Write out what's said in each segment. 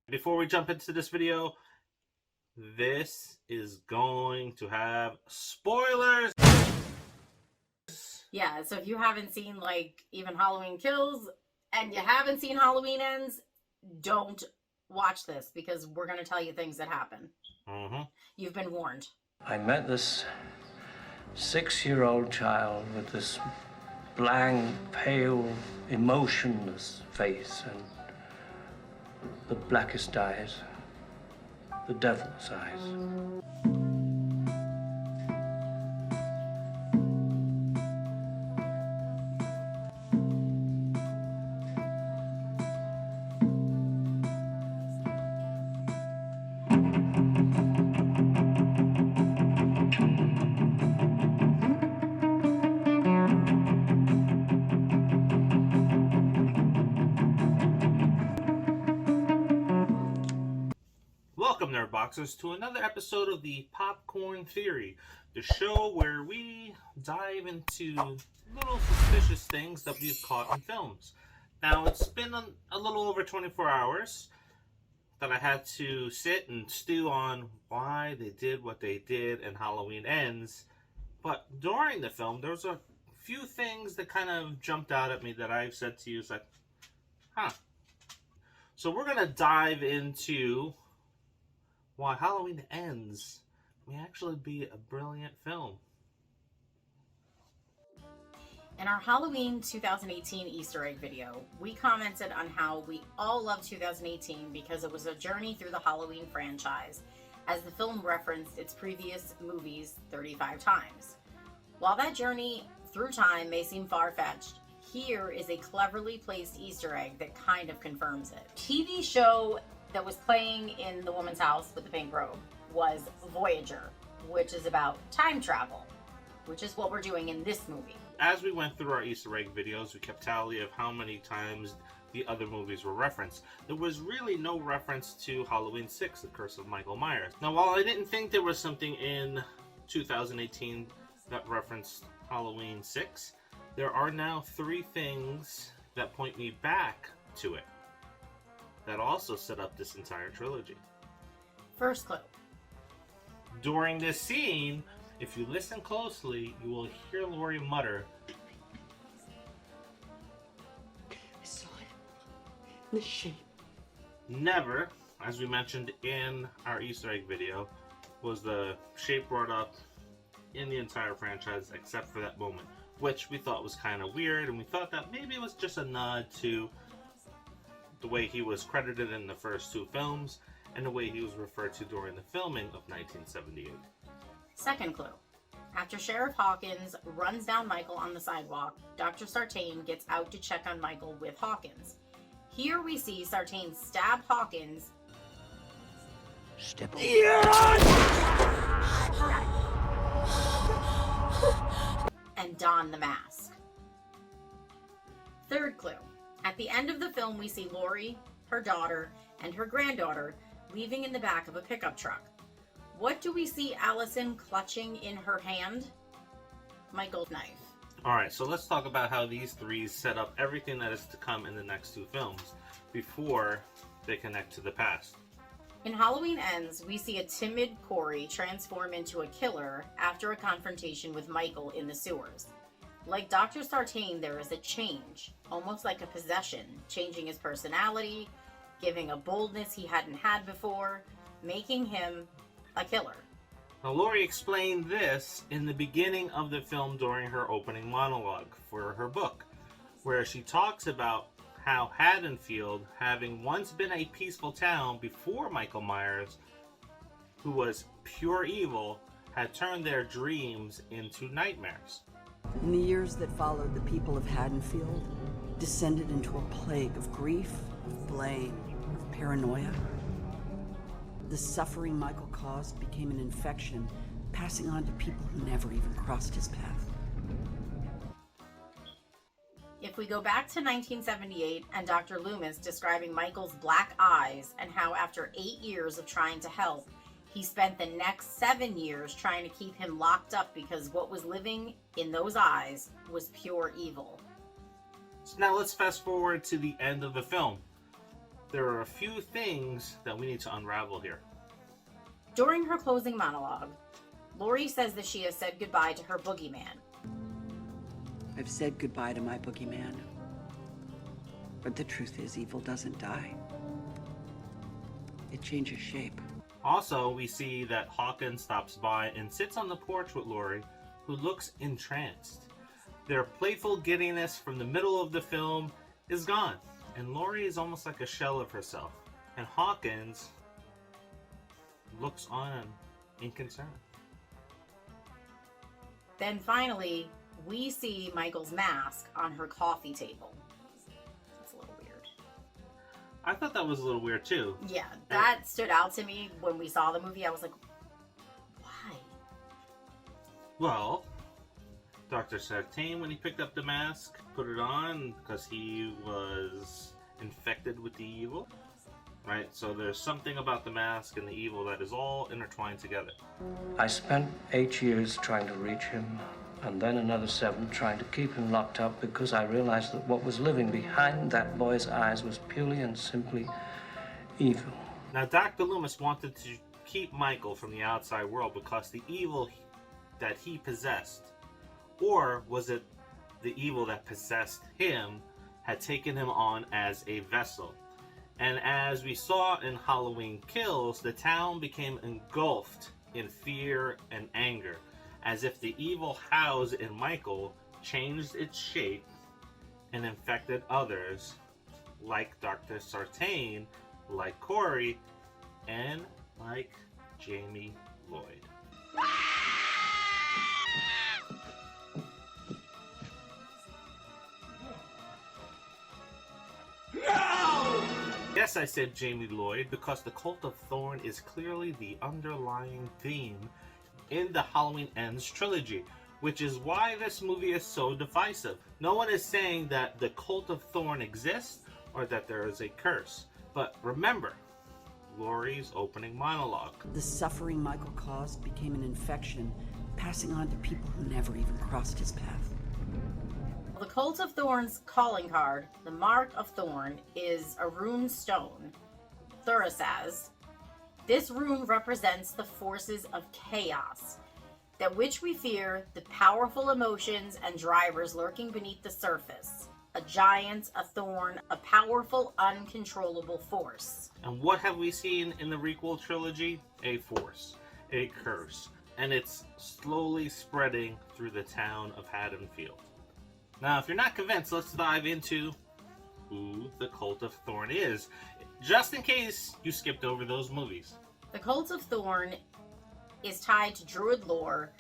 Before we jump into this video, this is going to have spoilers. Yeah, so if you haven't seen like even Halloween Kills and you haven't seen Halloween Ends, don't watch this because we're going to tell you things that happen. You've been warned. I met this 6-year-old child with this blank, pale, emotionless face and the blackest eyes, the devil's eyes. Welcome, Nerdboxers, to another episode of the Popcorn Theory, the show where we dive into little suspicious things that we've caught in films. Now, it's been a little over 24 hours that I had to sit and stew on why they did what they did in Halloween Ends. But during the film, there was a few things that kind of jumped out at me that I've said to you, it's like, So we're going to dive into why Halloween Ends may actually be a brilliant film. In our Halloween 2018 Easter egg video, we commented on how we all love 2018 because it was a journey through the Halloween franchise, as the film referenced its previous movies 35 times. While that journey through time may seem far-fetched, here is a cleverly placed Easter egg that kind of confirms it. TV show that was playing in the woman's house with the pink robe was Voyager, which is about time travel, which is what we're doing in this movie. As we went through our Easter egg videos, we kept tally of how many times the other movies were referenced. There was really no reference to Halloween 6, The Curse of Michael Myers. Now, while I didn't think there was something in 2018 that referenced Halloween 6, there are now 3 things that point me back to it that also set up this entire trilogy. First clue. During this scene, if you listen closely, you will hear Laurie mutter, I saw it. The shape. Never, as we mentioned in our Easter egg video, was the shape brought up in the entire franchise except for that moment, which we thought was kind of weird, and we thought that maybe it was just a nod to the way he was credited in the first 2 films and the way he was referred to during the filming of 1978. Second clue. After Sheriff Hawkins runs down Michael on the sidewalk, Dr. Sartain gets out to check on Michael with Hawkins. Here we see Sartain stab Hawkins and don the mask. Third clue. At the end of the film, we see Laurie, her daughter, and her granddaughter leaving in the back of a pickup truck. What do we see Allison clutching in her hand? Michael's knife. Alright, so let's talk about how these 3 set up everything that is to come in the next 2 films before they connect to the past. In Halloween Ends, we see a timid Corey transform into a killer after a confrontation with Michael in the sewers. Like Dr. Sartain, there is a change, almost like a possession, changing his personality, giving a boldness he hadn't had before, making him a killer. Now, Laurie explained this in the beginning of the film during her opening monologue for her book, where she talks about how Haddonfield, having once been a peaceful town before Michael Myers, who was pure evil, had turned their dreams into nightmares. In the years that followed, the people of Haddonfield descended into a plague of grief, of blame, of paranoia. The suffering Michael caused became an infection, passing on to people who never even crossed his path. If we go back to 1978 and Dr. Loomis describing Michael's black eyes and how after 8 years of trying to help, he spent the next 7 years trying to keep him locked up because what was living in those eyes was pure evil. So now let's fast forward to the end of the film. there are a few things that we need to unravel here. During her closing monologue, Laurie says that she has said goodbye to her boogeyman. I've said goodbye to my boogeyman. But the truth is, evil doesn't die. It changes shape. Also, we see that Hawkins stops by and sits on the porch with Laurie, who looks entranced. Their playful giddiness from the middle of the film is gone, and Laurie is almost like a shell of herself. And Hawkins looks on in concern. Then finally, we see Michael's mask on her coffee table. It's a little weird. I thought that was a little weird too. Yeah, that stood out to me when we saw the movie. I was like, why? Well, Dr. Sartain, when he picked up the mask, put it on because he was infected with the evil. Right? So there's something about the mask and the evil that is all intertwined together. I spent 8 years trying to reach him, and then another 7 trying to keep him locked up because I realized that what was living behind that boy's eyes was purely and simply evil. Now, Dr. Loomis wanted to keep Michael from the outside world because the evil that he possessed, or was it the evil that possessed him, had taken him on as a vessel. And as we saw in Halloween Kills, the town became engulfed in fear and anger, as if the evil housed in Michael changed its shape and infected others, like Dr. Sartain, like Corey, and like Jamie Lloyd. Yes, I said Jamie Lloyd because the Cult of Thorn is clearly the underlying theme in the Halloween Ends trilogy, which is why this movie is so divisive. No one is saying that the Cult of Thorn exists or that there is a curse. But remember, Laurie's opening monologue. The suffering Michael caused became an infection, passing on to people who never even crossed his path. The Cult of Thorn's calling card, the Mark of Thorn, is a rune stone, Thurasaz. This rune represents the forces of chaos, that which we fear, the powerful emotions and drivers lurking beneath the surface. A giant, a thorn, a powerful, uncontrollable force. And what have we seen in the requel trilogy? A force, a curse, and it's slowly spreading through the town of Haddonfield. Now, if you're not convinced, let's dive into who the Cult of Thorn is, just in case you skipped over those movies. The Cult of Thorn is tied to Druid lore,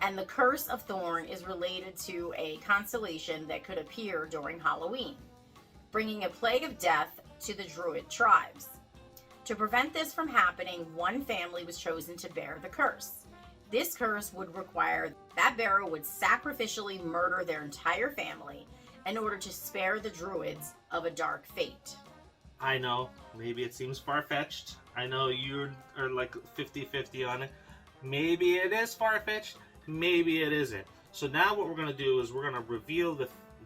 and the Curse of Thorn is related to a constellation that could appear during Halloween, bringing a plague of death to the Druid tribes. To prevent this from happening, one family was chosen to bear the curse. This curse would require that bearer would sacrificially murder their entire family in order to spare the Druids of a dark fate. I know, maybe it seems far-fetched. I know you are like 50-50 on it. Maybe it is far-fetched, maybe it isn't. So now what we're going to do is we're going to reveal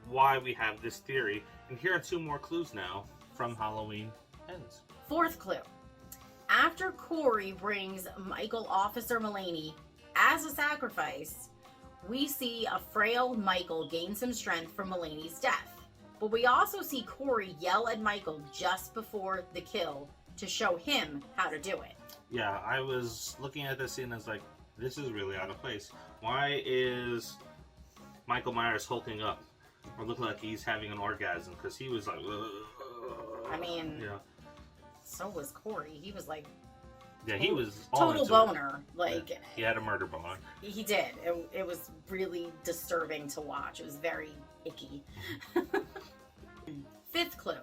why we have this theory. And here are 2 more clues now from Halloween Ends. 4th clue. After Corey brings Michael Officer Mulaney as a sacrifice, we see a frail Michael gain some strength from Mulaney's death. But we also see Corey yell at Michael just before the kill to show him how to do it. Yeah, I was looking at this scene and I was like, this is really out of place. Why is Michael Myers hulking up? Or looking like he's having an orgasm? Because he was like, I mean, yeah. So was Corey. He was like, yeah, he was all total into boner. It. Like, yeah. He had a murder bone. He did. It was really disturbing to watch. It was very icky. 5th clue.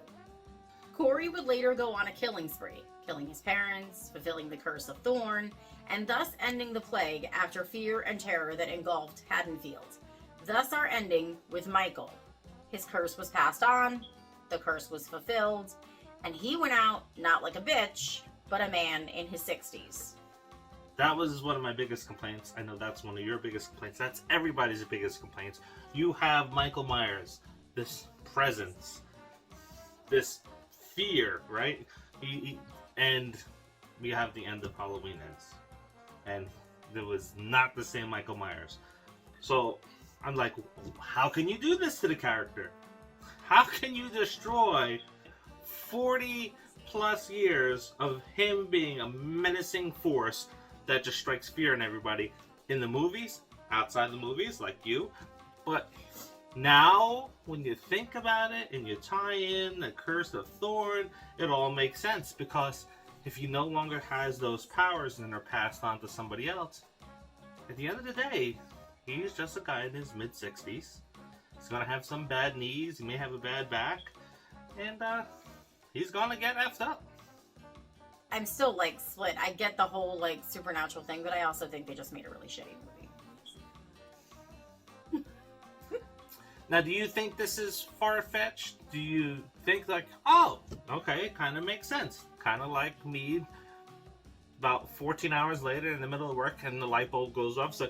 Corey would later go on a killing spree, killing his parents, fulfilling the Curse of Thorn, and thus ending the plague after fear and terror that engulfed Haddonfield. Thus our ending with Michael. His curse was passed on, the curse was fulfilled, and he went out not like a bitch, but a man in his 60s. That was one of my biggest complaints. I know that's one of your biggest complaints. That's everybody's biggest complaints. You have Michael Myers, this presence, this fear, right? And we have the end of Halloween Ends, and there was not the same Michael Myers. So I'm like, how can you do this to the character? How can you destroy 40 plus years of him being a menacing force that just strikes fear in everybody in the movies, outside the movies, like you? But now, when you think about it and you tie in the Curse of Thorn, it all makes sense, because if he no longer has those powers and they're passed on to somebody else, at the end of the day, he's just a guy in his mid-60s. He's gonna have some bad knees, he may have a bad back, and he's gonna get effed up. I'm still like split. I get the whole like supernatural thing, but I also think they just made a really shitty movie. Now, do you think this is far-fetched? Do you think like, oh, okay, it kind of makes sense. Kind of like me about 14 hours later in the middle of work and the light bulb goes off. So,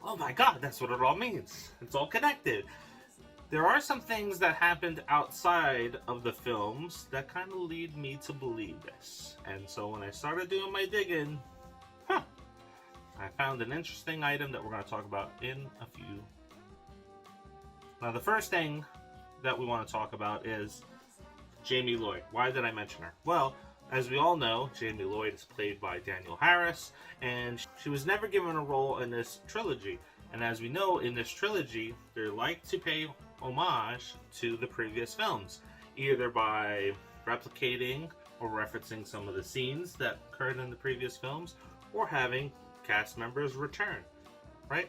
oh my god, that's what it all means. It's all connected. There are some things that happened outside of the films that kind of lead me to believe this. And so when I started doing my digging, I found an interesting item that we're going to talk about in a few. Now, the first thing that we want to talk about is Jamie Lloyd. Why did I mention her? Well, as we all know, Jamie Lloyd is played by Danielle Harris, and she was never given a role in this trilogy. And as we know, in this trilogy, they like to pay homage to the previous films, either by replicating or referencing some of the scenes that occurred in the previous films, or having cast members return, right?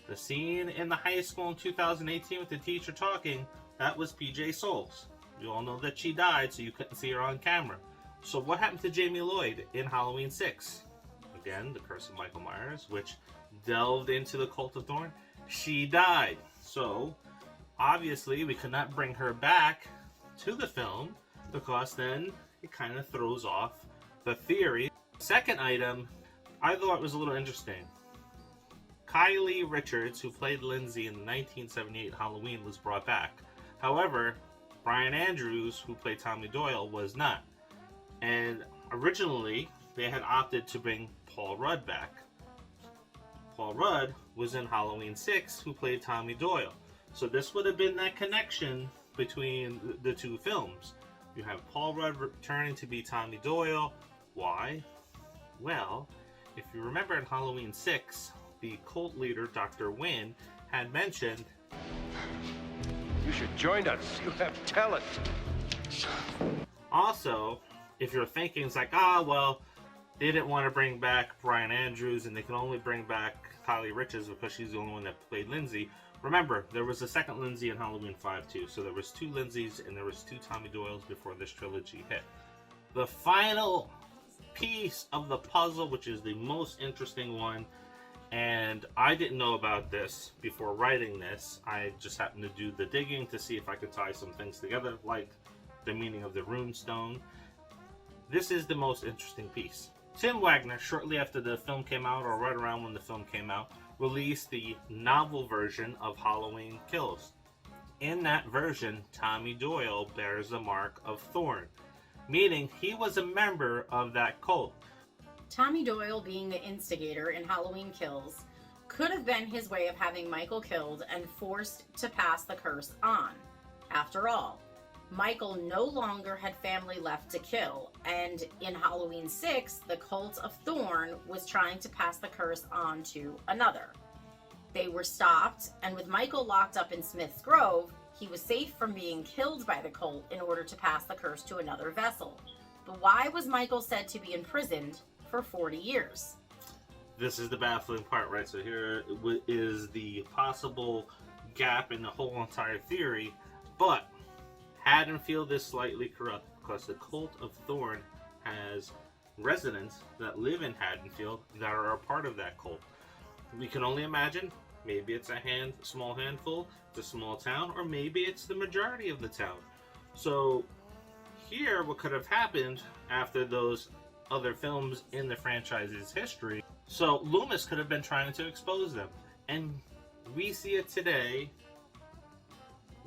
The scene in the high school in 2018 with the teacher talking, that was PJ Souls. You all know that she died, so you couldn't see her on camera. So what happened to Jamie Lloyd in Halloween 6? Again, the Curse of Michael Myers, which delved into the Cult of Thorn. She died. So, obviously, we could not bring her back to the film, because then it kind of throws off the theory. Second item, I thought was a little interesting. Kylie Richards, who played Lindsay in the 1978 Halloween, was brought back. However, Brian Andrews, who played Tommy Doyle, was not. And originally, they had opted to bring Paul Rudd back. Paul Rudd was in Halloween 6, who played Tommy Doyle. So this would have been that connection between the two films. You have Paul Rudd returning to be Tommy Doyle. Why? Well, if you remember in Halloween 6, the cult leader, Dr. Wynn, had mentioned, "You should join us. You have talent." Also, if you're thinking, it's like, well, they didn't want to bring back Brian Andrews and they can only bring back Kylie Richards because she's the only one that played Lindsay. Remember, there was a second Lindsay in Halloween 5 too. So there was 2 Lindsays and there was 2 Tommy Doyles before this trilogy hit. The final piece of the puzzle, which is the most interesting one, and I didn't know about this before writing this. I just happened to do the digging to see if I could tie some things together, like the meaning of the rune stone. This is the most interesting piece. Tim Wagner, shortly after the film came out, or right around when the film came out, released the novel version of Halloween Kills. In that version, Tommy Doyle bears the mark of Thorn, meaning he was a member of that cult. Tommy Doyle, being the instigator in Halloween Kills, could have been his way of having Michael killed and forced to pass the curse on. After all, Michael no longer had family left to kill, and in Halloween 6, the Cult of Thorn was trying to pass the curse on to another. They were stopped, and with Michael locked up in Smith's Grove, he was safe from being killed by the cult in order to pass the curse to another vessel. But why was Michael said to be imprisoned for 40 years? This is the baffling part, right? So here is the possible gap in the whole entire theory, but Haddonfield is slightly corrupt because the Cult of Thorn has residents that live in Haddonfield that are a part of that cult. We can only imagine, maybe it's a small handful, it's a small town, or maybe it's the majority of the town. So here, what could have happened after those other films in the franchise's history, so Loomis could have been trying to expose them. And we see it today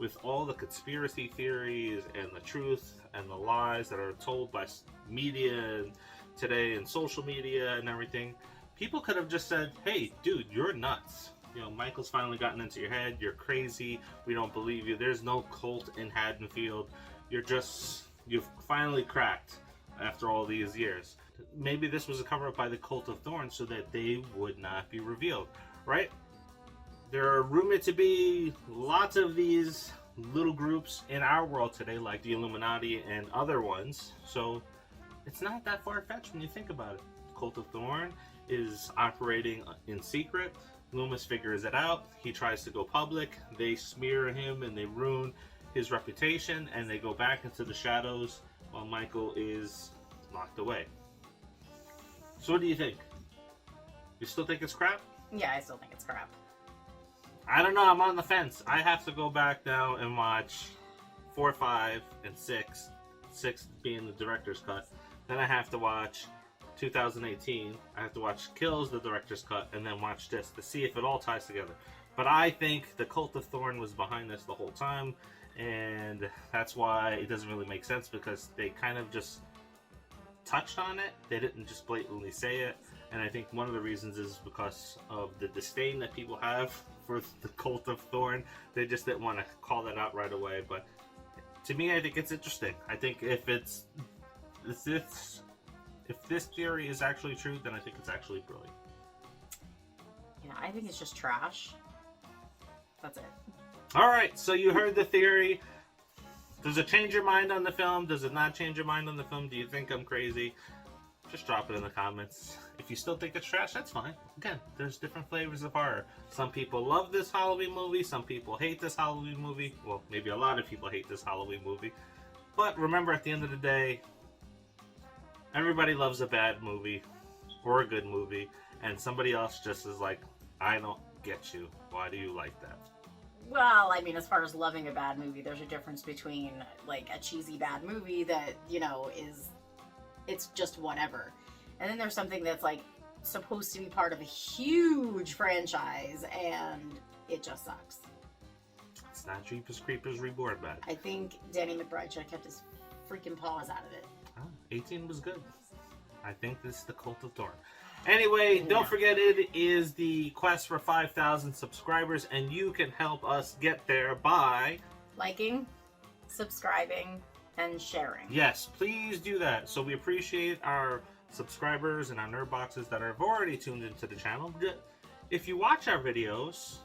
with all the conspiracy theories and the truth and the lies that are told by media and today and social media and everything, people could have just said, hey, dude, you're nuts. You know, Michael's finally gotten into your head. You're crazy. We don't believe you. There's no cult in Haddonfield. You've finally cracked after all these years. Maybe this was a cover-up by the Cult of Thorn so that they would not be revealed, right? There are rumored to be lots of these little groups in our world today, like the Illuminati and other ones. So it's not that far-fetched when you think about it. Cult of Thorn is operating in secret. Loomis figures it out. He tries to go public. They smear him and they ruin his reputation, and they go back into the shadows while Michael is locked away. So what do you think? You still think it's crap? Yeah, I still think it's crap. I don't know, I'm on the fence. I have to go back now and watch 4, 5, and 6. 6 being the director's cut. Then I have to watch 2018. I have to watch Kills, the director's cut, and then watch this to see if it all ties together. But I think the Cult of Thorn was behind this the whole time, and that's why it doesn't really make sense, because they kind of just touched on it. They didn't just blatantly say it. And I think one of the reasons is because of the disdain that people have for the Cult of Thorn. They just didn't want to call that out right away. But to me, I think it's interesting. I think if this theory is actually true, then I think it's actually brilliant. Yeah, I think it's just trash. That's it. Alright, so you heard the theory. Does it change your mind on the film? Does it not change your mind on the film? Do you think I'm crazy? Just drop it in the comments. If you still think it's trash, that's fine. Again, there's different flavors of horror. Some people love this Halloween movie. Some people hate this Halloween movie. Well, maybe a lot of people hate this Halloween movie. But remember, at the end of the day, everybody loves a bad movie or a good movie. And somebody else just is like, I don't get you. Why do you like that? Well, I mean, as far as loving a bad movie, there's a difference between, like, a cheesy bad movie that, you know, it's just whatever. And then there's something that's, like, supposed to be part of a huge franchise, and it just sucks. It's not Jeepers Creepers Reborn bad. I think Danny McBride should have kept his freaking paws out of it. Oh, 18 was good. I think this is the Cult of Thorn. Anyway, don't forget, it is the quest for 5,000 subscribers, and you can help us get there by liking, subscribing, and sharing. Yes, please do that. So we appreciate our subscribers and our nerd boxes that have already tuned into the channel. If you watch our videos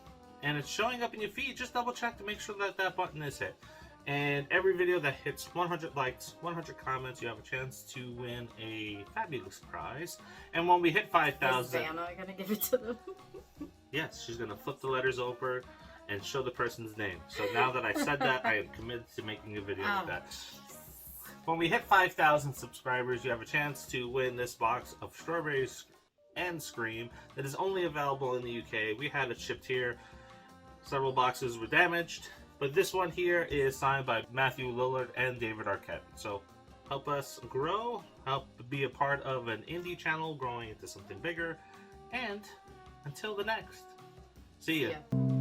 and it's showing up in your feed, just double check to make sure that that button is hit. And every video that hits 100 likes, 100 comments, you have a chance to win a fabulous prize. And when we hit 5,000... Is Vanna gonna give it to them? Yes, she's gonna flip the letters over and show the person's name. So now that I said that, I am committed to making a video of that. When we hit 5,000 subscribers, you have a chance to win this box of Strawberries and Scream that is only available in the UK. We had it shipped here. Several boxes were damaged. But this one here is signed by Matthew Lillard and David Arquette. So help us grow, help be a part of an indie channel growing into something bigger. And until the next, see ya.